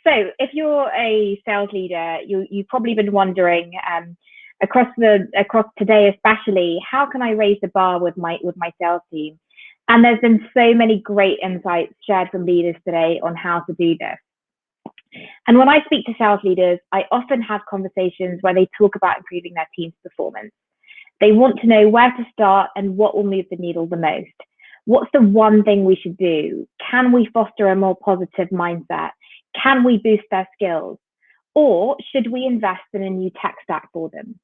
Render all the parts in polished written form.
So if you're a sales leader, you've probably been wondering, across today especially, how can I raise the bar with my sales team? And there's been so many great insights shared from leaders today on how to do this. And when I speak to sales leaders, I often have conversations where they talk about improving their team's performance. They want to know where to start and what will move the needle the most. What's the one thing we should do? Can we foster a more positive mindset? Can we boost their skills? Or should we invest in a new tech stack for them?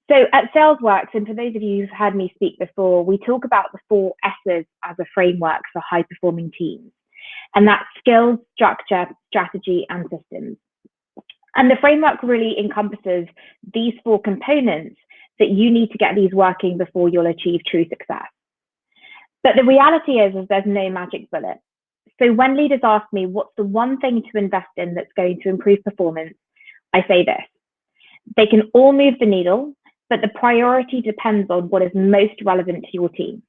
So at SalesWorks, and for those of you who've heard me speak before, we talk about the 4 S's as a framework for high-performing teams. And that's skills, structure, strategy, and systems. And the framework really encompasses these 4 components that you need to get these working before you'll achieve true success. But the reality is there's no magic bullet. So when leaders ask me, what's the one thing to invest in that's going to improve performance, I say this: they can all move the needle, but the priority depends on what is most relevant to your team.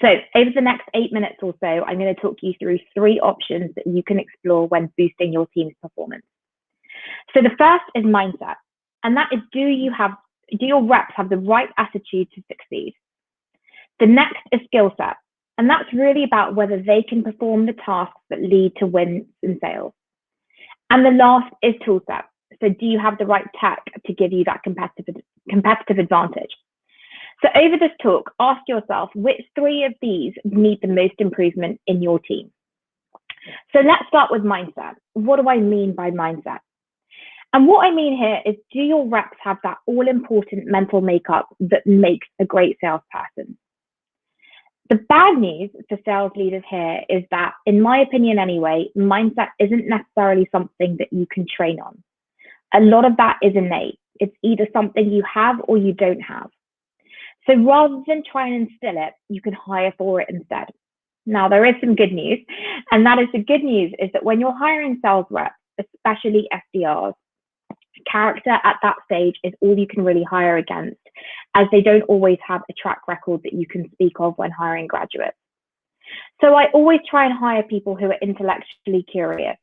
So over the next 8 minutes or so, I'm going to talk you through 3 options that you can explore when boosting your team's performance. So the first is mindset, and that is, do your reps have the right attitude to succeed? The next is skill set, and that's really about whether they can perform the tasks that lead to wins in sales. And the last is toolset. So do you have the right tech to give you that competitive advantage? So over this talk, ask yourself which 3 of these need the most improvement in your team. So let's start with mindset. What do I mean by mindset? And what I mean here is, do your reps have that all-important mental makeup that makes a great salesperson? The bad news for sales leaders here is that, in my opinion anyway, mindset isn't necessarily something that you can train on. A lot of that is innate. It's either something you have or you don't have. So rather than try and instill it, you can hire for it instead. Now, there is some good news, and that is, the good news is that when you're hiring sales reps, especially SDRs, character at that stage is all you can really hire against, as they don't always have a track record that you can speak of when hiring graduates. So I always try and hire people who are intellectually curious,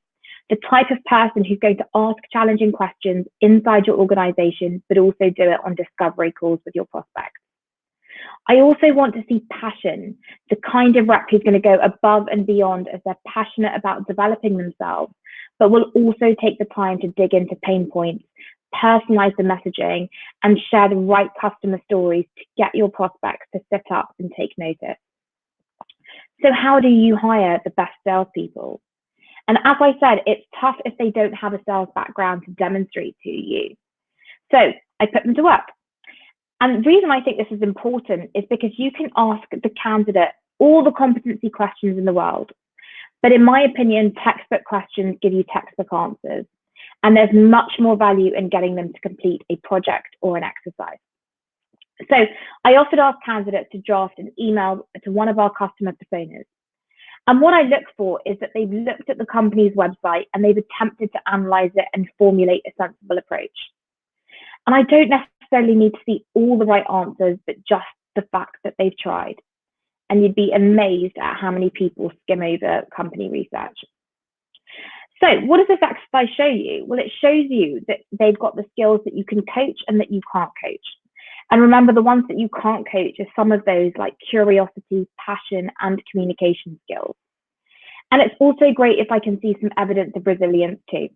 the type of person who's going to ask challenging questions inside your organization, but also do it on discovery calls with your prospects. I also want to see passion, the kind of rep who's going to go above and beyond as they're passionate about developing themselves, but will also take the time to dig into pain points, personalize the messaging, and share the right customer stories to get your prospects to sit up and take notice. So how do you hire the best salespeople? And as I said, it's tough if they don't have a sales background to demonstrate to you. So I put them to work. And the reason I think this is important is because you can ask the candidate all the competency questions in the world. But in my opinion, textbook questions give you textbook answers. And there's much more value in getting them to complete a project or an exercise. So I often ask candidates to draft an email to one of our customer personas. And what I look for is that they've looked at the company's website and they've attempted to analyze it and formulate a sensible approach. And I don't necessarily need to see all the right answers, but just the fact that they've tried. And you'd be amazed at how many people skim over company research. So what does this exercise show you? Well, it shows you that they've got the skills that you can coach and that you can't coach. And remember, the ones that you can't coach are some of those like curiosity, passion, and communication skills. And it's also great if I can see some evidence of resilience too.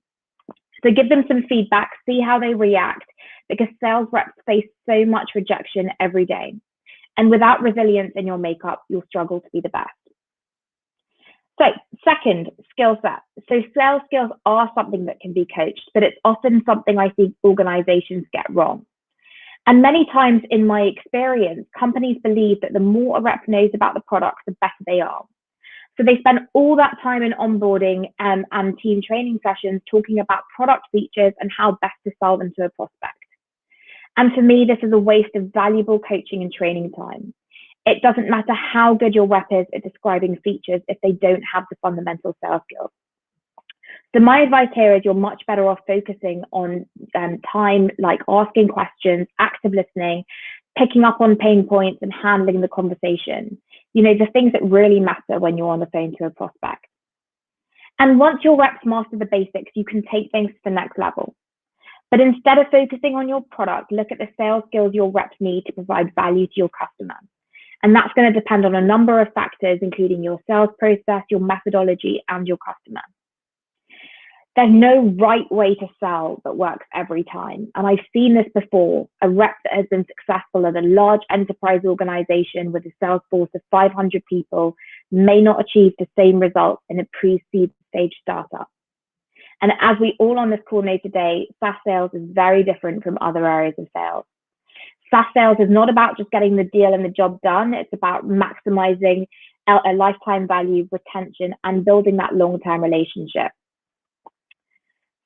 So give them some feedback, see how they react, because sales reps face so much rejection every day. And without resilience in your makeup, you'll struggle to be the best. So second, skill set. So sales skills are something that can be coached, but it's often something I see organizations get wrong. And many times in my experience, companies believe that the more a rep knows about the product, the better they are. So they spend all that time in onboarding and team training sessions talking about product features and how best to sell them to a prospect. And for me, this is a waste of valuable coaching and training time. It doesn't matter how good your rep is at describing features if they don't have the fundamental sales skills. So my advice here is you're much better off focusing on time, like asking questions, active listening, picking up on pain points, and handling the conversation. You know, the things that really matter when you're on the phone to a prospect. And once your reps master the basics, you can take things to the next level. But instead of focusing on your product, look at the sales skills your reps need to provide value to your customer. And that's going to depend on a number of factors, including your sales process, your methodology, and your customer. There's no right way to sell that works every time. And I've seen this before. A rep that has been successful at a large enterprise organization with a sales force of 500 people may not achieve the same results in a pre-seed stage startup. And as we all on this call know today, SaaS sales is very different from other areas of sales. SaaS sales is not about just getting the deal and the job done. It's about maximizing a lifetime value, retention, and building that long-term relationship.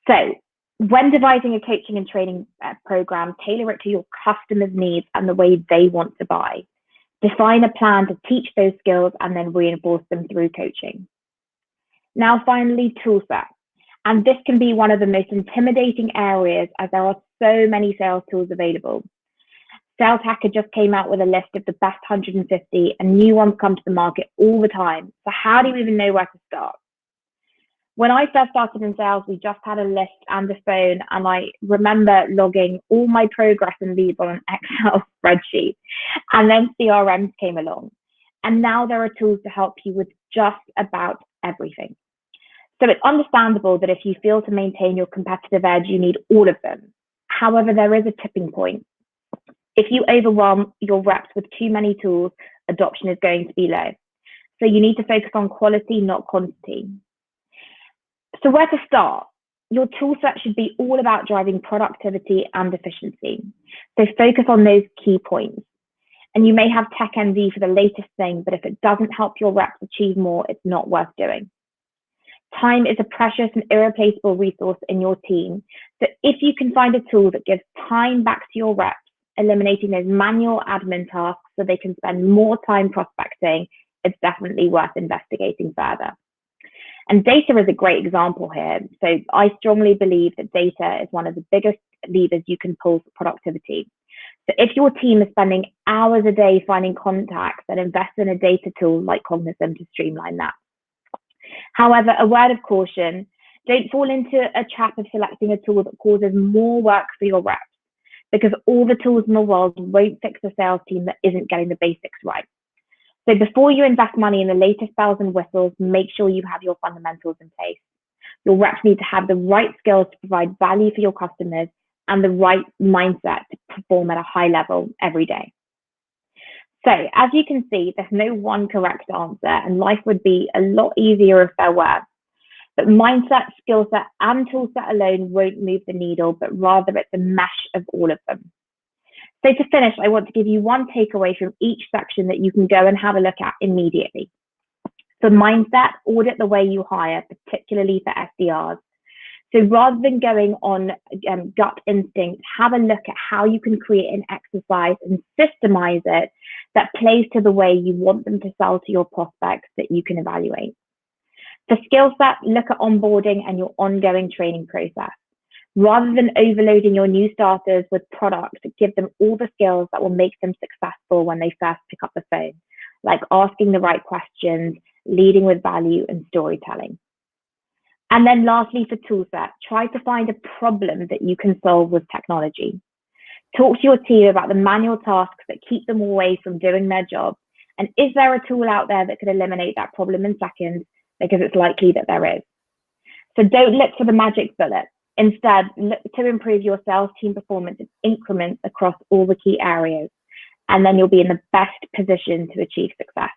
So when devising a coaching and training program, tailor it to your customer's needs and the way they want to buy. Define a plan to teach those skills and then reinforce them through coaching. Now, finally, Toolset. And this can be one of the most intimidating areas as there are so many sales tools available. Sales Hacker just came out with a list of the best 150 and new ones come to the market all the time. So how do you even know where to start? When I first started in sales, we just had a list and a phone, and I remember logging all my progress and leads on an Excel spreadsheet. And then CRMs came along. And now there are tools to help you with just about everything. So it's understandable that if you feel to maintain your competitive edge, you need all of them. However, there is a tipping point. If you overwhelm your reps with too many tools, adoption is going to be low. So you need to focus on quality, not quantity. So where to start? Your tool set should be all about driving productivity and efficiency. So focus on those key points. And you may have tech envy for the latest thing, but if it doesn't help your reps achieve more, it's not worth doing. Time is a precious and irreplaceable resource in your team. So if you can find a tool that gives time back to your reps, eliminating those manual admin tasks so they can spend more time prospecting, it's definitely worth investigating further. And data is a great example here. So I strongly believe that data is one of the biggest levers you can pull for productivity. So if your team is spending hours a day finding contacts, then invest in a data tool like Competency to streamline that. However, a word of caution, don't fall into a trap of selecting a tool that causes more work for your reps, because all the tools in the world won't fix a sales team that isn't getting the basics right. So before you invest money in the latest bells and whistles, make sure you have your fundamentals in place. Your reps need to have the right skills to provide value for your customers and the right mindset to perform at a high level every day. So as you can see, there's no one correct answer, and life would be a lot easier if there were. But mindset, skill set, and tool set alone won't move the needle, but rather it's a mesh of all of them. So to finish, I want to give you one takeaway from each section that you can go and have a look at immediately. For mindset, audit the way you hire, particularly for SDRs. So rather than going on gut instinct, have a look at how you can create an exercise and systemize it that plays to the way you want them to sell to your prospects that you can evaluate. For skill set, look at onboarding and your ongoing training process. Rather than overloading your new starters with products, give them all the skills that will make them successful when they first pick up the phone, like asking the right questions, leading with value, and storytelling. And then lastly, for toolset, try to find a problem that you can solve with technology. Talk to your team about the manual tasks that keep them away from doing their job. And is there a tool out there that could eliminate that problem in seconds? Because it's likely that there is. So don't look for the magic bullet. Instead, look to improve your sales team performance in increments across all the key areas. And then you'll be in the best position to achieve success.